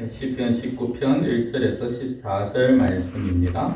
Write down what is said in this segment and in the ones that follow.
시편 19편 1절에서 14절 말씀입니다.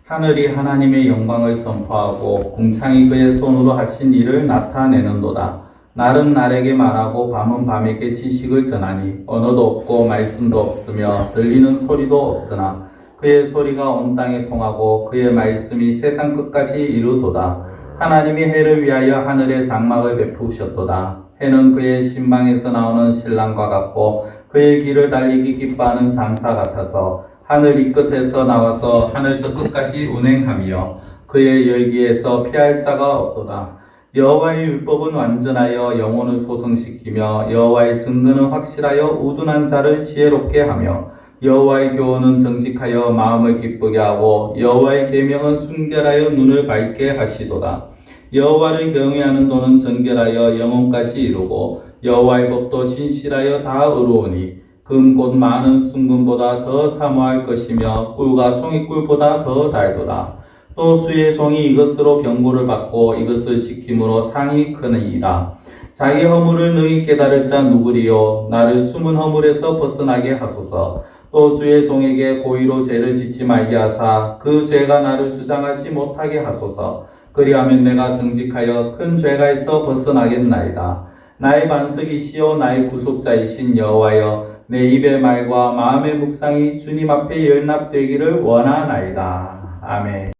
하늘이 하나님의 영광을 선포하고 궁창이 그의 손으로 하신 일을 나타내는도다. 날은 날에게 말하고 밤은 밤에게 지식을 전하니 언어도 없고 말씀도 없으며 들리는 소리도 없으나 그의 소리가 온 땅에 통하고 그의 말씀이 세상 끝까지 이르도다. 하나님이 해를 위하여 하늘에 장막을 베푸셨도다. 해는 그의 신방에서 나오는 신랑과 같고 그의 길을 달리기 기뻐하는 장사 같아서 하늘 이 끝에서 나와서 하늘서 끝까지 운행하며 그의 열기에서 피할 자가 없도다. 여호와의 율법은 완전하여 영혼을 소성시키며 여호와의 증거는 확실하여 우둔한 자를 지혜롭게 하며 여호와의 교훈은 정직하여 마음을 기쁘게 하고 여호와의 계명은 순결하여 눈을 밝게 하시도다. 여호와를 경외하는 도는 정결하여 영혼까지 이루고 여호와의 법도 진실하여 다 의로우니 금 곧 많은 순금보다 더 사모할 것이며 꿀과 송이꿀보다 더 달도다. 또 수의 종이 이것으로 경고를 받고 이것을 지킴으로 상이 크니이다. 자기 허물을 능히 깨달을 자 누구리요? 나를 숨은 허물에서 벗어나게 하소서. 또 주의 종에게 고의로 죄를 짓지 말게 하사 그 죄가 나를 주장하지 못하게 하소서. 그리하면 내가 정직하여 큰 죄가에서 벗어나겠나이다. 나의 반석이시요 나의 구속자이신 여호와여, 내 입의 말과 마음의 묵상이 주님 앞에 연락되기를 원하나이다. 아멘.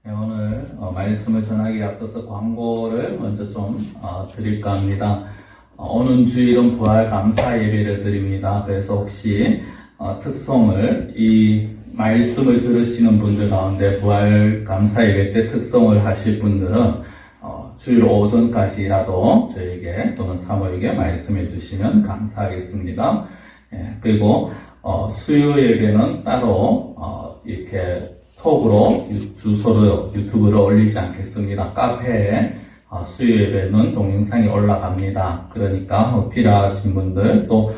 네, 오늘 말씀을 전하기에 앞서서 광고를 먼저 좀 드릴까 합니다. 오는 주일은 부활 감사 예배를 드립니다. 그래서 혹시 특송을 이 말씀을 들으시는 분들 가운데 부활 감사 예배 때 특송을 하실 분들은 주일 오전까지라도 저에게 또는 사모에게 말씀해 주시면 감사하겠습니다. 그리고 수요 예배는 따로 이렇게 톡으로 주소로 유튜브를 올리지 않겠습니다. 카페에 수요 예배는 동영상이 올라갑니다. 그러니까 필요하신 분들 또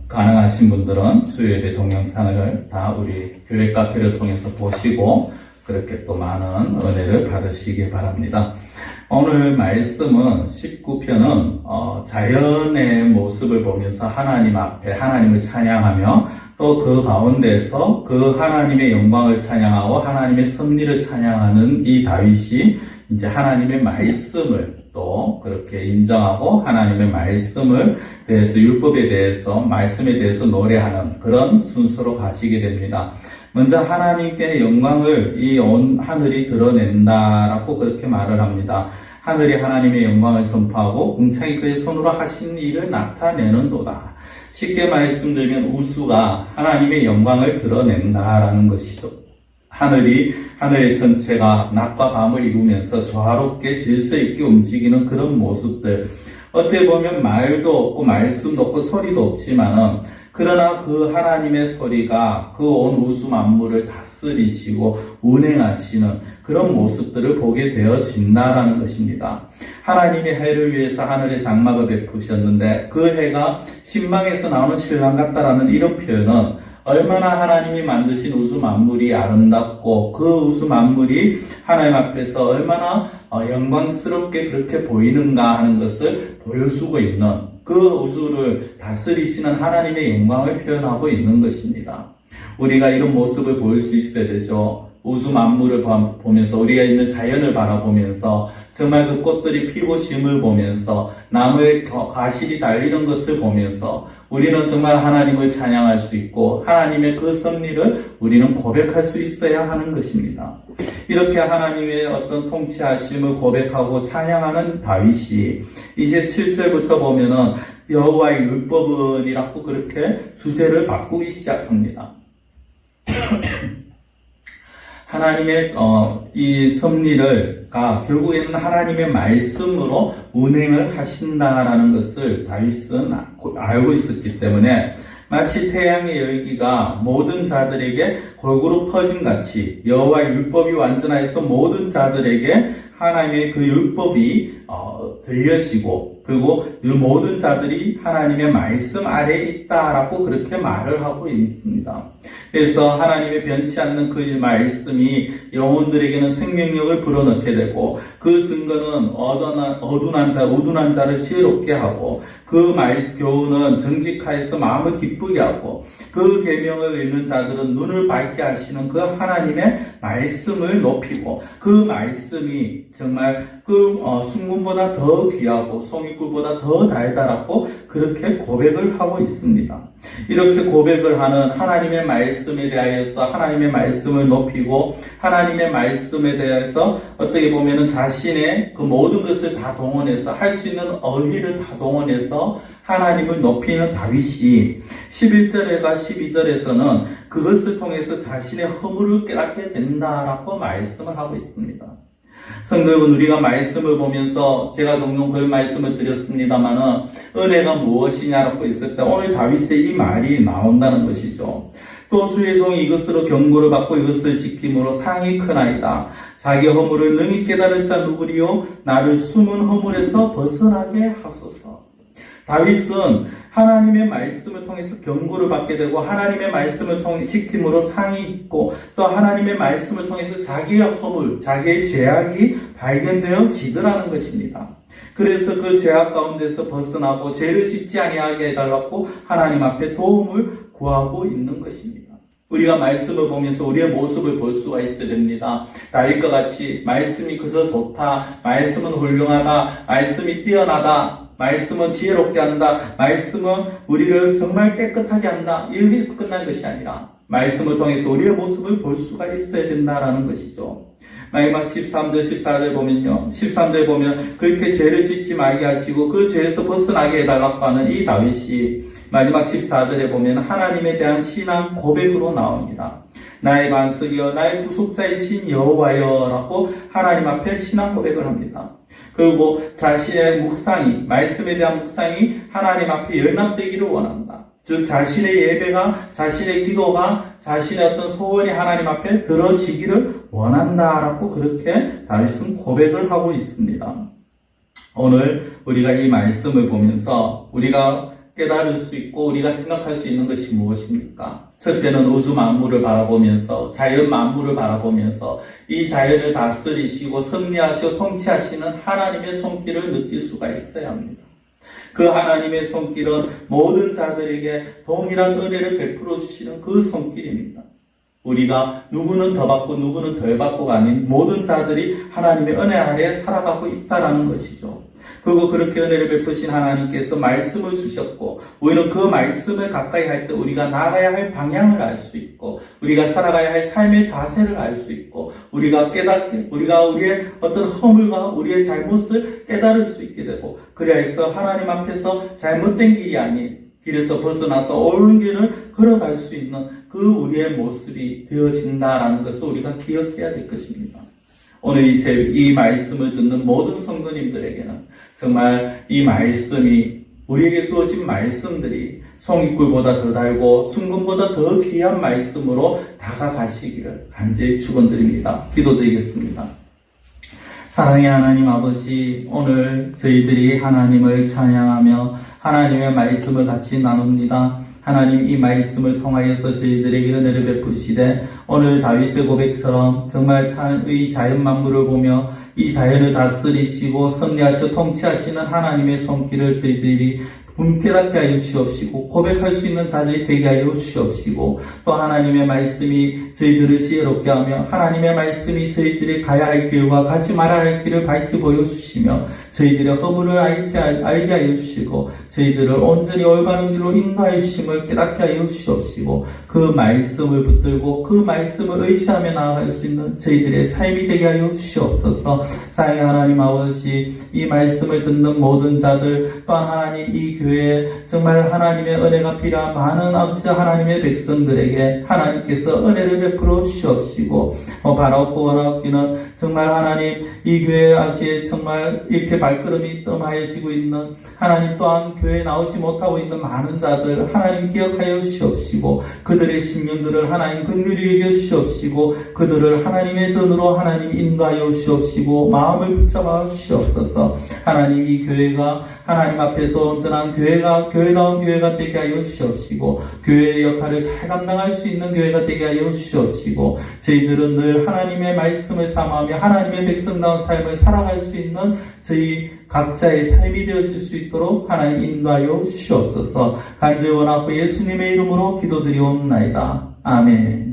가능하신 분들은 수요 예배 동영상을 다 우리 교회 카페를 통해서 보시고 그렇게 또 많은 은혜를 받으시기 바랍니다. 오늘 말씀은 19편은 자연의 모습을 보면서 하나님 앞에 하나님을 찬양하며 또 그 가운데서 그 하나님의 영광을 찬양하고 하나님의 섭리를 찬양하는 이 다윗이 이제 하나님의 말씀을 또 그렇게 인정하고 하나님의 말씀을 대해서 율법에 대해서 말씀에 대해서 노래하는 그런 순서로 가시게 됩니다. 먼저 하나님께 영광을 이 온 하늘이 드러낸다라고 그렇게 말을 합니다. 하늘이 하나님의 영광을 선포하고 궁창이 그의 손으로 하신 일을 나타내는도다. 쉽게 말씀드리면 우주가 하나님의 영광을 드러낸다라는 것이죠. 하늘의 전체가 낮과 밤을 이루면서 조화롭게 질서 있게 움직이는 그런 모습들. 어떻게 보면 말도 없고 말씀도 없고 소리도 없지만은 그러나 그 하나님의 소리가 그 온 우주 만물을 다스리시고 운행하시는 그런 모습들을 보게 되어진다라는 것입니다. 하나님의 해를 위해서 하늘에 장막을 베푸셨는데 그 해가 신방에서 나오는 신랑 같다라는 이런 표현은 얼마나 하나님이 만드신 우주 만물이 아름답고 그 우주 만물이 하나님 앞에서 얼마나 영광스럽게 그렇게 보이는가 하는 것을 보여주고 있는 그 우주를 다스리시는 하나님의 영광을 표현하고 있는 것입니다. 우리가 이런 모습을 보일 수 있어야 되죠. 우주 만물을 보면서 우리가 있는 자연을 바라보면서 정말 그 꽃들이 피고 심을 보면서 나무에 과실이 달리는 것을 보면서 우리는 정말 하나님을 찬양할 수 있고 하나님의 그 섭리를 우리는 고백할 수 있어야 하는 것입니다. 이렇게 하나님의 어떤 통치하심을 고백하고 찬양하는 다윗이 이제 7절부터 보면은 여호와의 율법은이라고 그렇게 주제를 바꾸기 시작합니다. 하나님의 이 섭리가 결국에는 하나님의 말씀으로 운행을 하신다라는 것을 다윗은 알고 있었기 때문에 마치 태양의 열기가 모든 자들에게 골고루 퍼진 같이 여호와의 율법이 완전하여서 모든 자들에게 하나님의 그 율법이 들려지고 그리고 이 모든 자들이 하나님의 말씀 아래에 있다라고 그렇게 말을 하고 있습니다. 그래서 하나님의 변치 않는 그 말씀이 영혼들에게는 생명력을 불어넣게 되고 그 증거는 어둔한 자를 지혜롭게 하고 그 교훈은 정직하여서 마음을 기쁘게 하고 그 계명을 읽는 자들은 눈을 밝게 하시는 그 하나님의 말씀을 높이고 그 말씀이 정말 그 순금보다 더 귀하고 송이꿀보다 더 달달하고 그렇게 고백을 하고 있습니다. 이렇게 고백을 하는 하나님의 말씀에 대하여서 하나님의 말씀을 높이고 하나님의 말씀에 대해서 어떻게 보면은 자신의 그 모든 것을 다 동원해서 할 수 있는 어휘를 다 동원해서 하나님을 높이는 다윗이 11절과 12절에서는 그것을 통해서 자신의 허물을 깨닫게 된다라고 말씀을 하고 있습니다. 성도 여러분, 우리가 말씀을 보면서 제가 종종 그 말씀을 드렸습니다만은 은혜가 무엇이냐라고 했을 때 오늘 다윗의 이 말이 나온다는 것이죠. 또 주의 종이 이것으로 경고를 받고 이것을 지킴으로 상이 크나이다. 자기 허물을 능히 깨달을 자 누구리요? 나를 숨은 허물에서 벗어나게 하소서. 다윗은 하나님의 말씀을 통해서 경고를 받게 되고 하나님의 말씀을 통해 지킴으로 상이 있고 또 하나님의 말씀을 통해서 자기의 허물, 자기의 죄악이 발견되어지더라는 것입니다. 그래서 그 죄악 가운데서 벗어나고 죄를 짓지 아니하게 해달라고 하나님 앞에 도움을 구하고 있는 것입니다. 우리가 말씀을 보면서 우리의 모습을 볼 수가 있어야 됩니다. 다윗과 같이 말씀이 그저 좋다, 말씀은 훌륭하다, 말씀이 뛰어나다, 말씀은 지혜롭게 한다, 말씀은 우리를 정말 깨끗하게 한다, 이렇게 해서 끝난 것이 아니라 말씀을 통해서 우리의 모습을 볼 수가 있어야 된다라는 것이죠. 마지막 13절, 14절 보면요. 13절 보면 그렇게 죄를 짓지 말게 하시고 그 죄에서 벗어나게 해달라고 하는 이 다윗이 마지막 14절에 보면 하나님에 대한 신앙 고백으로 나옵니다. 나의 반석이여 나의 구속자이신 여호와여라고 하나님 앞에 신앙 고백을 합니다. 그리고 자신의 묵상이, 말씀에 대한 묵상이 하나님 앞에 연합되기를 원한다. 즉 자신의 예배가, 자신의 기도가, 자신의 어떤 소원이 하나님 앞에 들어지기를 원한다라고 그렇게 다윗은 고백을 하고 있습니다. 오늘 우리가 이 말씀을 보면서 우리가 깨달을 수 있고 우리가 생각할 수 있는 것이 무엇입니까? 첫째는 우주 만물을 바라보면서 자연 만물을 바라보면서 이 자연을 다스리시고 섭리하시고 통치하시는 하나님의 손길을 느낄 수가 있어야 합니다. 그 하나님의 손길은 모든 자들에게 동일한 은혜를 베풀어 주시는 그 손길입니다. 우리가 누구는 더 받고 누구는 덜 받고가 아닌 모든 자들이 하나님의 은혜 아래 살아가고 있다는 것이죠. 그리고 그렇게 은혜를 베푸신 하나님께서 말씀을 주셨고 우리는 그 말씀을 가까이 할 때 우리가 나가야 할 방향을 알 수 있고 우리가 살아가야 할 삶의 자세를 알 수 있고 우리가 우리의 어떤 허물과 우리의 잘못을 깨달을 수 있게 되고 그래야 해서 하나님 앞에서 잘못된 길이 아닌 길에서 벗어나서 옳은 길을 걸어갈 수 있는 그 우리의 모습이 되어진다라는 것을 우리가 기억해야 될 것입니다. 오늘 이 말씀을 듣는 모든 성도님들에게는 정말 이 말씀이 우리에게 주어진 말씀들이 송이꿀보다 더 달고 순금보다 더 귀한 말씀으로 다가가시기를 간절히 축원드립니다. 기도드리겠습니다. 사랑의 하나님 아버지, 오늘 저희들이 하나님을 찬양하며 하나님의 말씀을 같이 나눕니다. 하나님 이 말씀을 통하여서 저희들에게 은혜를 베푸시되 오늘 다윗의 고백처럼 정말 이 자연 만물을 보며 이 자연을 다스리시고 섭리하시고 통치하시는 하나님의 손길을 저희들이 깨닫게 하여 주시옵시고 고백할 수 있는 자들이 되게 하여 주시옵시고 또 하나님의 말씀이 저희들을 지혜롭게 하며 하나님의 말씀이 저희들이 가야 할 길과 가지 말아야 할 길을 밝히 보여주시며 저희들의 허물을 알게 하여 주시고 저희들을 온전히 올바른 길로 인도하여 주심을 깨닫게 하여 주시옵시고 그 말씀을 붙들고 그 말씀을 의지하며 나아갈 수 있는 저희들의 삶이 되게 하여 주시옵소서. 사랑의 하나님 아버지, 이 말씀을 듣는 모든 자들 또한 하나님 이 교회에 정말 하나님의 은혜가 필요한 많은 아버지 하나님의 백성들에게 하나님께서 은혜를 베풀어 주시옵시고 바라옵고 원하옵기는 정말 하나님 이 교회 아버지 정말 이렇게 발걸음이 뜸하여지고 있는 하나님 또한 교회에 나오지 못하고 있는 많은 자들 하나님 기억하여 주시옵시고 그들의 심령들을 하나님 긍휼히 여겨 주시옵시고 그들을 하나님의 전으로 하나님 인도하여 주시옵시고 마음을 붙잡아 주시옵소서. 하나님 이 교회가 하나님 앞에서 온전한 교회가 교회다운 교회가 되게 하여 주시옵시고 교회의 역할을 잘 감당할 수 있는 교회가 되게 하여 주시옵시고 저희들은 늘 하나님의 말씀을 삼아하며 하나님의 백성다운 삶을 살아갈 수 있는 저희 각자의 삶이 되어질 수 있도록 하나님 인도하여 주시옵소서. 간절히 원하고 예수님의 이름으로 기도드리옵나이다. 아멘.